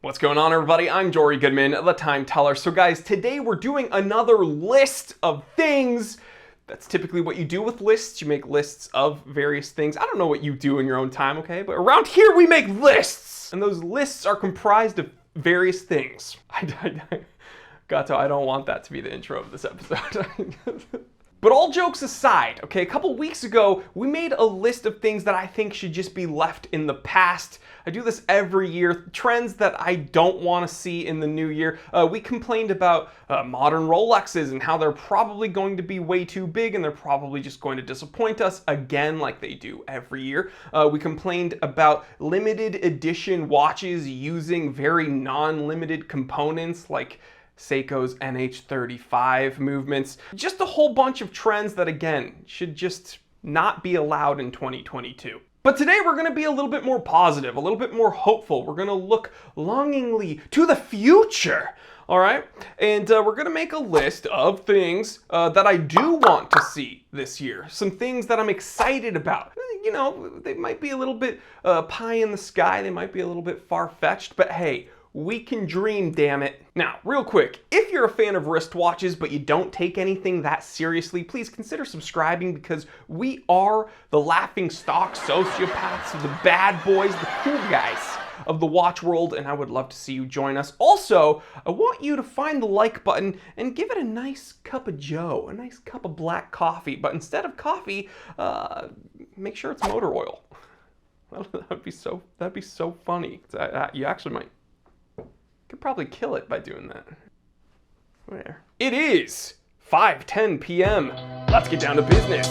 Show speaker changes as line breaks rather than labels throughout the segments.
What's going on, everybody? I'm Jory Goodman, the Time Teller. So guys, today we're doing another list of things. That's typically what you do with lists. You make lists of various things. I don't know what you do in your own time, okay? But around here we make lists! And those lists are comprised of various things. Gato, I don't want that to be the intro of this episode. But all jokes aside, okay, a couple weeks ago, we made a list of things that I think should just be left in the past. I do this every year, trends that I don't want to see in the new year. We complained about modern Rolexes and how they're probably going to be way too big and they're probably just going to disappoint us again like they do every year. We complained about limited edition watches using very non-limited components like Seiko's NH35 movements. Just a whole bunch of trends that, again, should just not be allowed in 2022. But today we're going to be a little bit more positive, a little bit more hopeful. We're going to look longingly to the future, all right? And we're going to make a list of things that I do want to see this year. Some things that I'm excited about. You know, they might be a little bit pie in the sky. They might be a little bit far-fetched, but hey, we can dream, damn it. Now, real quick, if you're a fan of wristwatches but you don't take anything that seriously, please consider subscribing because we are the laughing stock sociopaths, the bad boys, the cool guys of the watch world, and I would love to see you join us. Also, I want you to find the like button and give it a nice cup of joe, a nice cup of black coffee, but instead of coffee, make sure it's motor oil. That'd be so funny. You actually might. Could probably kill it by doing that. Where? It is 5:10 p.m. Let's get down to business.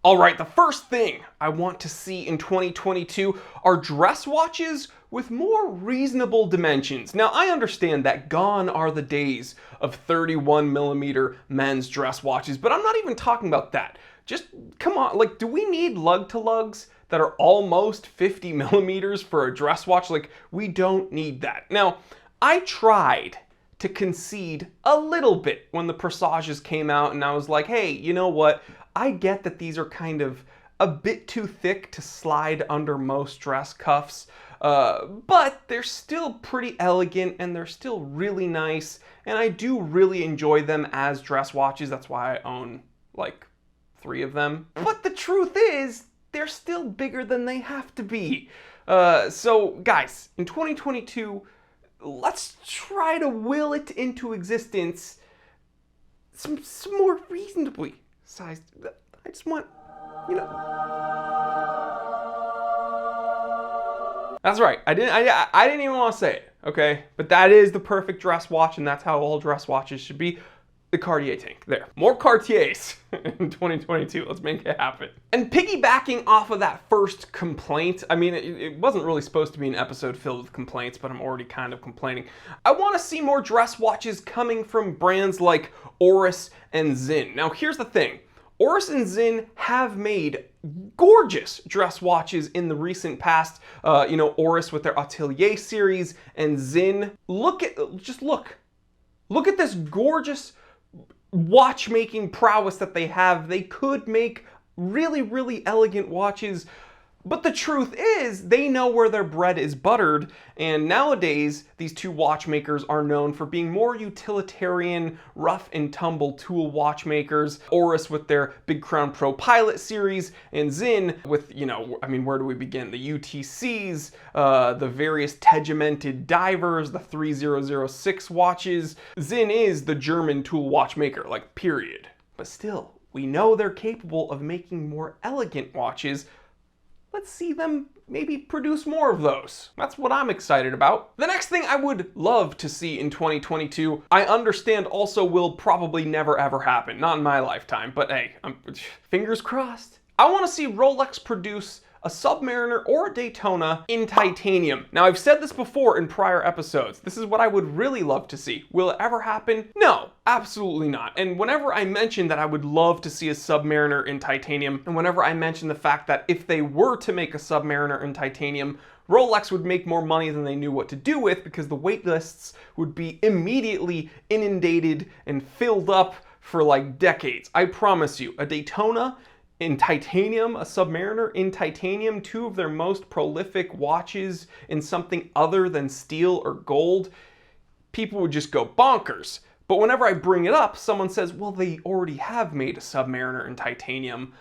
All right, the first thing I want to see in 2022 are dress watches with more reasonable dimensions. Now, I understand that gone are the days of 31mm men's dress watches, but I'm not even talking about that. Just, come on, like, do we need lug-to-lugs that are almost 50mm for a dress watch? Like, we don't need that. Now, I tried to concede a little bit when the Presages came out, and I was like, hey, you know what? I get that these are kind of a bit too thick to slide under most dress cuffs, but they're still pretty elegant and they're still really nice, and I do really enjoy them as dress watches. That's why I own like 3 of them. But the truth is, they're still bigger than they have to be. So guys, in 2022, let's try to will it into existence some more reasonably sized. I just want, you know. That's right. I didn't even want to say it, okay? But that is the perfect dress watch, and that's how all dress watches should be. The Cartier tank. There. More Cartiers in 2022. Let's make it happen. And piggybacking off of that first complaint, I mean, it wasn't really supposed to be an episode filled with complaints, but I'm already kind of complaining. I want to see more dress watches coming from brands like Oris and Zinin. Now, here's the thing. Oris and Zinin have made gorgeous dress watches in the recent past. You know, Oris with their Atelier series and Zinin. Look at this gorgeous watchmaking prowess that they have. They could make really, really elegant watches, but the truth is they know where their bread is buttered, and nowadays these two watchmakers are known for being more utilitarian, rough and tumble tool watchmakers. Oris with their Big Crown Pro Pilot series, and Zinin with, you know, I mean, where do we begin? The UTCs, the various tegimented divers, the 3006 watches. Zinin is the German tool watchmaker, like, period. But still, we know they're capable of making more elegant watches. Let's see them maybe produce more of those. That's what I'm excited about. The next thing I would love to see in 2022, I understand also will probably never ever happen. Not in my lifetime, but hey, fingers crossed. I want to see Rolex produce a Submariner or a Daytona in titanium. Now, I've said this before in prior episodes. This is what I would really love to see. Will it ever happen? No, absolutely not. And whenever I mention that I would love to see a Submariner in titanium, and whenever I mention the fact that if they were to make a Submariner in titanium, Rolex would make more money than they knew what to do with because the wait lists would be immediately inundated and filled up for like decades. I promise you, a Daytona in titanium, a Submariner in titanium, two of their most prolific watches in something other than steel or gold, people would just go bonkers. But whenever I bring it up, someone says, well, they already have made a Submariner in titanium,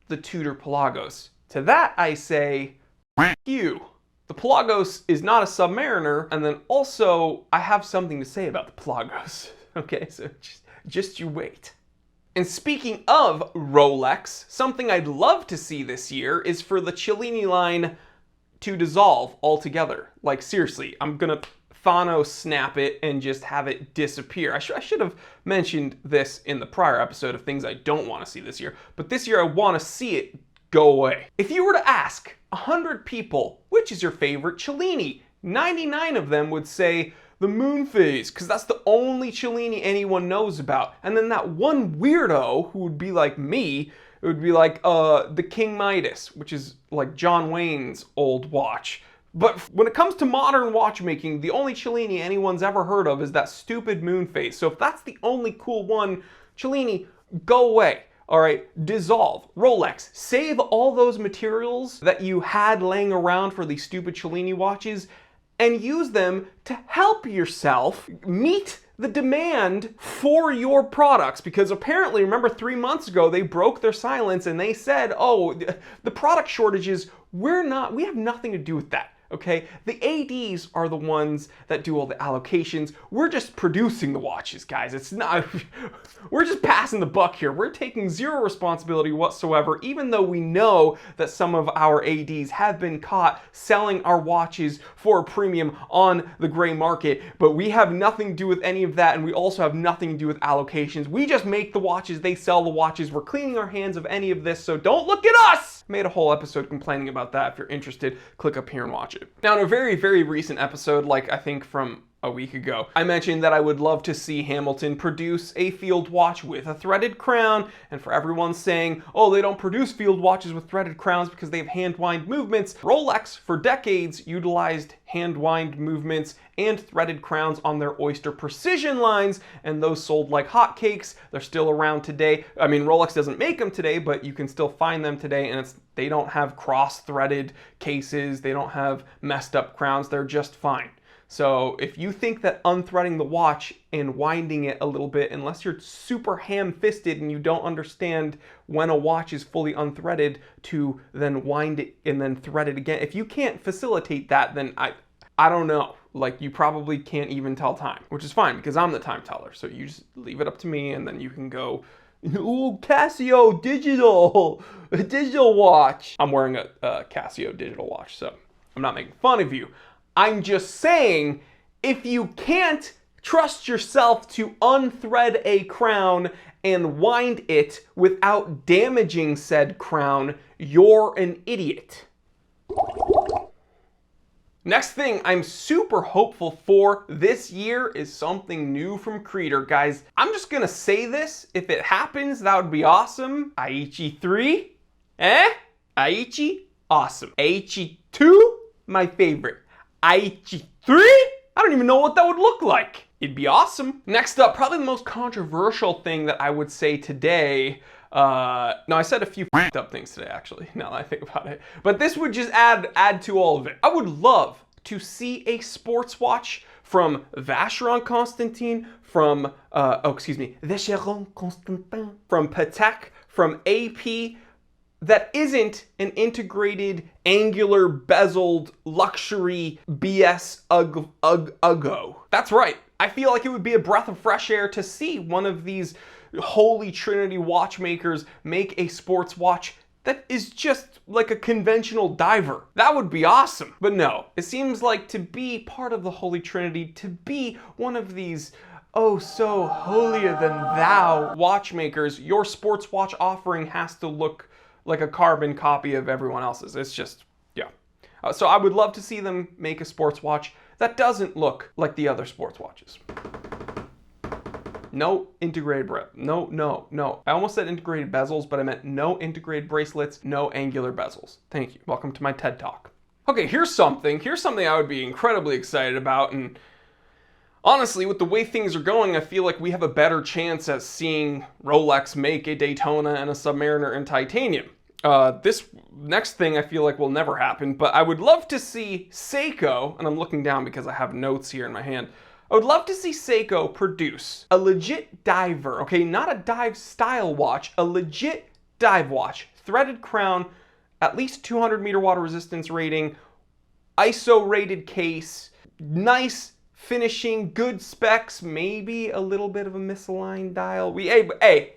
the Tudor Pelagos. To that I say, you. The Pelagos is not a Submariner, and then also I have something to say about the Pelagos. Okay, so just you wait. And speaking of Rolex, something I'd love to see this year is for the Cellini line to dissolve altogether. Like seriously, I'm gonna Thanos snap it and just have it disappear. I should have mentioned this in the prior episode of things I don't want to see this year, but this year I want to see it go away. If you were to ask 100 people, which is your favorite Cellini, 99 of them would say the moon phase, because that's the only Cellini anyone knows about. And then that one weirdo who would be like me, it would be like the King Midas, which is like John Wayne's old watch. But when it comes to modern watchmaking, the only Cellini anyone's ever heard of is that stupid moon phase. So if that's the only cool one, Cellini, go away. All right, dissolve. Rolex, save all those materials that you had laying around for these stupid Cellini watches and use them to help yourself meet the demand for your products. Because apparently, remember 3 months ago, they broke their silence and they said, oh, the product shortages, we have nothing to do with that. Okay, the ADs are the ones that do all the allocations. We're just producing the watches, guys. It's not, we're just passing the buck here. We're taking zero responsibility whatsoever, even though we know that some of our ADs have been caught selling our watches for a premium on the gray market, but we have nothing to do with any of that, and we also have nothing to do with allocations. We just make the watches, they sell the watches. We're cleaning our hands of any of this, so don't look at us! I made a whole episode complaining about that. If you're interested, click up here and watch it. Now, in a very, very recent episode, like I think from a week ago, I mentioned that I would love to see Hamilton produce a field watch with a threaded crown, and for everyone saying, oh, they don't produce field watches with threaded crowns because they have hand-wind movements, Rolex for decades utilized hand-wind movements and threaded crowns on their Oyster Precision lines, and those sold like hotcakes. They're still around today. I mean, Rolex doesn't make them today, but you can still find them today, and they don't have cross-threaded cases, they don't have messed up crowns, they're just fine. So if you think that unthreading the watch and winding it a little bit, unless you're super ham-fisted and you don't understand when a watch is fully unthreaded to then wind it and then thread it again, if you can't facilitate that, then I don't know. Like, you probably can't even tell time, which is fine because I'm the time teller. So you just leave it up to me and then you can go, ooh, Casio digital watch. I'm wearing a Casio digital watch, so I'm not making fun of you. I'm just saying, if you can't trust yourself to unthread a crown and wind it without damaging said crown, you're an idiot. Next thing I'm super hopeful for this year is something new from Creator. Guys, I'm just gonna say this. If it happens, that would be awesome. Aichi 3? Aichi? Awesome. Aichi 2? My favorite. Aichi 3? I don't even know what that would look like. It'd be awesome. Next up, probably the most controversial thing that I would say today. No, I said a few f***ed up things today, actually, now that I think about it. But this would just add to all of it. I would love to see a sports watch from Vacheron Constantin, from, Vacheron Constantin, from Patek, from AP, that isn't an integrated, angular, bezeled, luxury BS uggo. That's right. I feel like it would be a breath of fresh air to see one of these holy trinity watchmakers make a sports watch that is just like a conventional diver. That would be awesome. But no, it seems like to be part of the holy trinity, to be one of these oh so holier than thou watchmakers, your sports watch offering has to look like a carbon copy of everyone else's. It's just, yeah. So I would love to see them make a sports watch that doesn't look like the other sports watches. No integrated no. I almost said integrated bezels, but I meant no integrated bracelets, no angular bezels. Thank you. Welcome to my TED Talk. Okay, here's something I would be incredibly excited about, and Honestly, with the way things are going, I feel like we have a better chance at seeing Rolex make a Daytona and a Submariner in titanium. This next thing I feel like will never happen, but I would love to see Seiko, and I'm looking down because I have notes here in my hand. I would love to see Seiko produce a legit diver, okay, not a dive style watch, a legit dive watch, threaded crown, at least 200-meter water resistance rating, ISO rated case, nice finishing, good specs, maybe a little bit of a misaligned dial. Hey,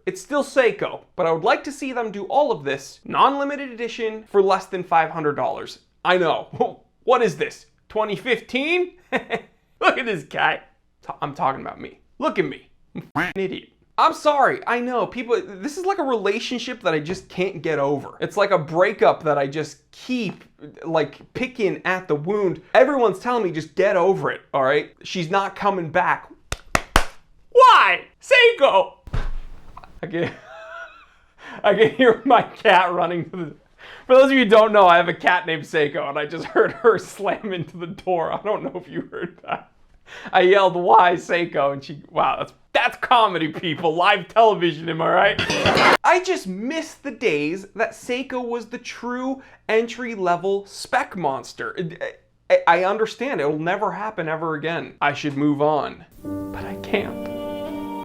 it's still Seiko, but I would like to see them do all of this non-limited edition for less than $500. I know. What is this? 2015? Look at this guy. I'm talking about me. Look at me. I'm an idiot. I'm sorry. I know. People, this is like a relationship that I just can't get over. It's like a breakup that I just keep like picking at the wound. Everyone's telling me just get over it, all right? She's not coming back. Why? Seiko! I can hear my cat running to the... For those of you who don't know, I have a cat named Seiko, and I just heard her slam into the door. I don't know if you heard that. I yelled, "Why, Seiko?" And she, wow, that's comedy, people. Live television, am I right? I just miss the days that Seiko was the true entry-level spec monster. I understand, it will never happen ever again. I should move on, but I can't.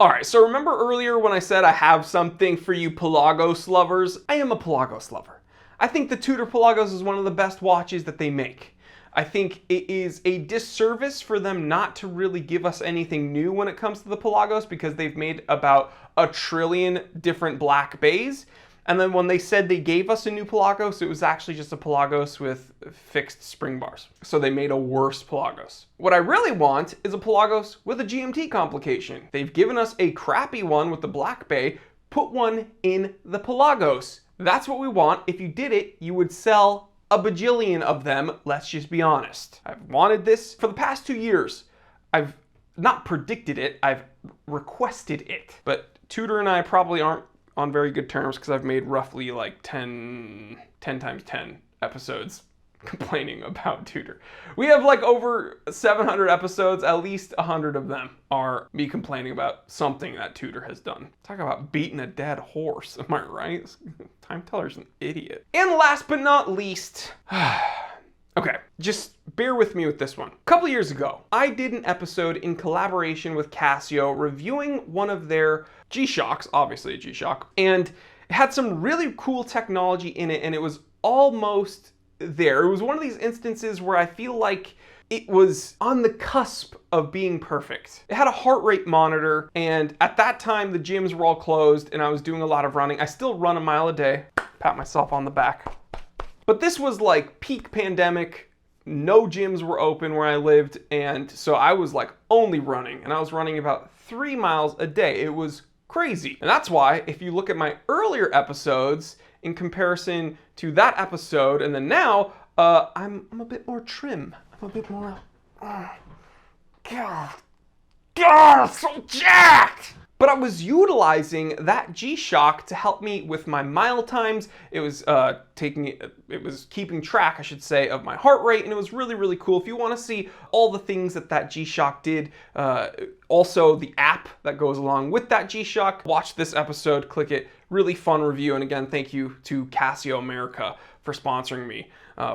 All right, so remember earlier when I said I have something for you Pelagos lovers? I am a Pelagos lover. I think the Tudor Pelagos is one of the best watches that they make. I think it is a disservice for them not to really give us anything new when it comes to the Pelagos, because they've made about 1 trillion different black bays. And then when they said they gave us a new Pelagos, it was actually just a Pelagos with fixed spring bars. So they made a worse Pelagos. What I really want is a Pelagos with a GMT complication. They've given us a crappy one with the black bay, put one in the Pelagos. That's what we want. If you did it, you would sell a bajillion of them, let's just be honest. I've wanted this for the past 2 years. I've not predicted it, I've requested it. But Tudor and I probably aren't on very good terms because I've made roughly like 10 times 10 episodes complaining about Tudor. We have like over 700 episodes, at least 100 of them are me complaining about something that Tudor has done. Talk about beating a dead horse, am I right? Time teller's an idiot. And last but not least, okay, just bear with me with this one. A couple years ago, I did an episode in collaboration with Casio reviewing one of their G-Shocks, obviously a G-Shock, and it had some really cool technology in it, and it was almost there. It was one of these instances where I feel like it was on the cusp of being perfect. It had a heart rate monitor, and at that time the gyms were all closed and I was doing a lot of running. I still run 1 mile a day, pat myself on the back. But this was like peak pandemic, no gyms were open where I lived, and so I was like only running, and I was running about 3 miles a day. It was crazy. And that's why if you look at my earlier episodes in comparison to that episode and then now, I'm a bit more trim. I'm a bit more, God, so jacked! But I was utilizing that G-Shock to help me with my mile times. It was keeping track, I should say, of my heart rate, and it was really, really cool. If you want to see all the things that G-Shock did, also the app that goes along with that G-Shock, watch this episode, click it. Really fun review, and again, thank you to Casio America for sponsoring me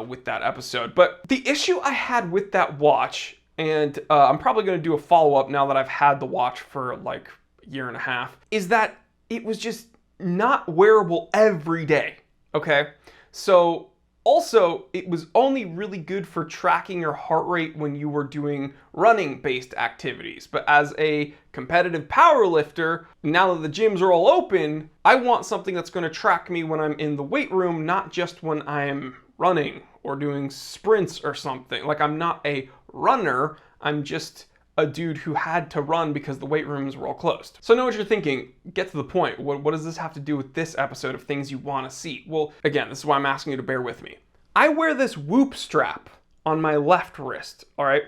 with that episode. But the issue I had with that watch, and I'm probably going to do a follow-up now that I've had the watch for like 1.5 years, is that it was just not wearable every day, okay? So also, it was only really good for tracking your heart rate when you were doing running-based activities. But as a competitive power lifter, now that the gyms are all open, I want something that's going to track me when I'm in the weight room, not just when I'm running or doing sprints or something. Like, I'm not a runner, I'm just a dude who had to run because the weight rooms were all closed. So I know what you're thinking. Get to the point. What does this have to do with this episode of things you want to see? Well, again, this is why I'm asking you to bear with me. I wear this Whoop strap on my left wrist, all right?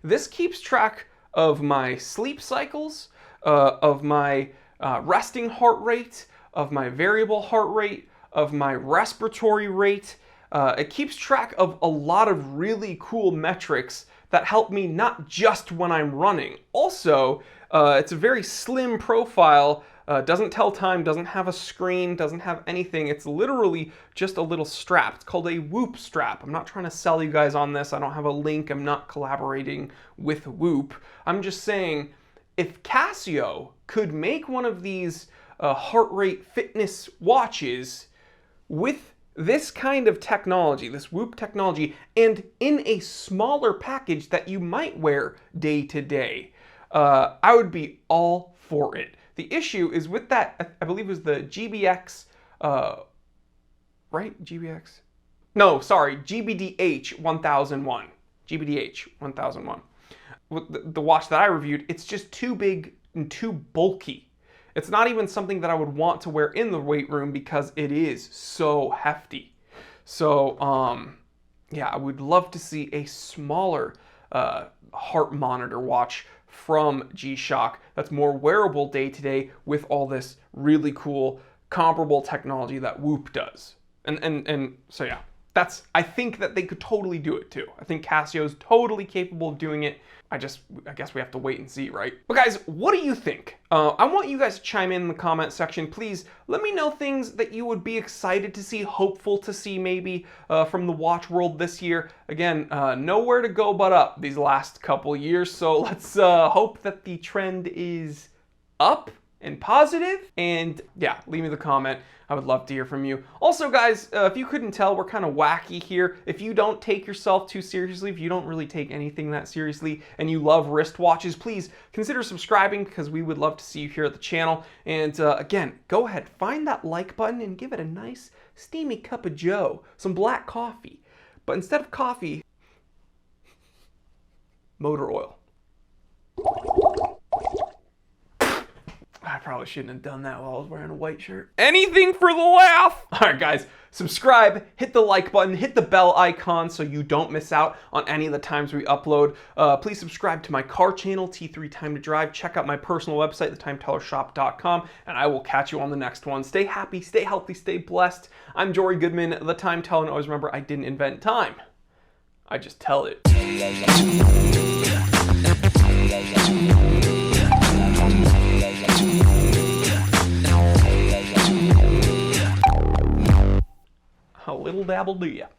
This keeps track of my sleep cycles, of my resting heart rate, of my variable heart rate, of my respiratory rate. It keeps track of a lot of really cool metrics that help me not just when I'm running. Also, it's a very slim profile, doesn't tell time, doesn't have a screen, doesn't have anything. It's literally just a little strap. It's called a Whoop strap. I'm not trying to sell you guys on this. I don't have a link. I'm not collaborating with Whoop. I'm just saying, if Casio could make one of these heart rate fitness watches with this kind of technology, this Whoop technology, and in a smaller package that you might wear day to day, I would be all for it. The issue is with that, I believe it was the GBX, right? GBX? No, sorry, GBDH 1001. GBDH 1001. The watch that I reviewed, it's just too big and too bulky. It's not even something that I would want to wear in the weight room because it is so hefty. So, yeah, I would love to see a smaller heart monitor watch from G-Shock that's more wearable day to day with all this really cool comparable technology that Whoop does. And so yeah, I think that they could totally do it too. I think Casio's totally capable of doing it. I guess we have to wait and see, right? But guys, what do you think? I want you guys to chime in the comment section. Please let me know things that you would be excited to see, hopeful to see maybe from the watch world this year. Again, nowhere to go but up these last couple years. So let's hope that the trend is up and positive. And yeah, leave me the comment. I would love to hear from you. Also, guys, if you couldn't tell, we're kind of wacky here. If you don't take yourself too seriously, if you don't really take anything that seriously, and you love wristwatches, please consider subscribing because we would love to see you here at the channel. And again, go ahead, find that like button and give it a nice steamy cup of joe, some black coffee. But instead of coffee, motor oil. I probably shouldn't have done that while I was wearing a white shirt. Anything for the laugh! Alright guys, subscribe, hit the like button, hit the bell icon so you don't miss out on any of the times we upload. Please subscribe to my car channel, T3 Time to Drive. Check out my personal website, thetimetellershop.com, and I will catch you on the next one. Stay happy, stay healthy, stay blessed. I'm Jory Goodman, the Time Teller, and always remember, I didn't invent time. I just tell it. A little dabble do ya.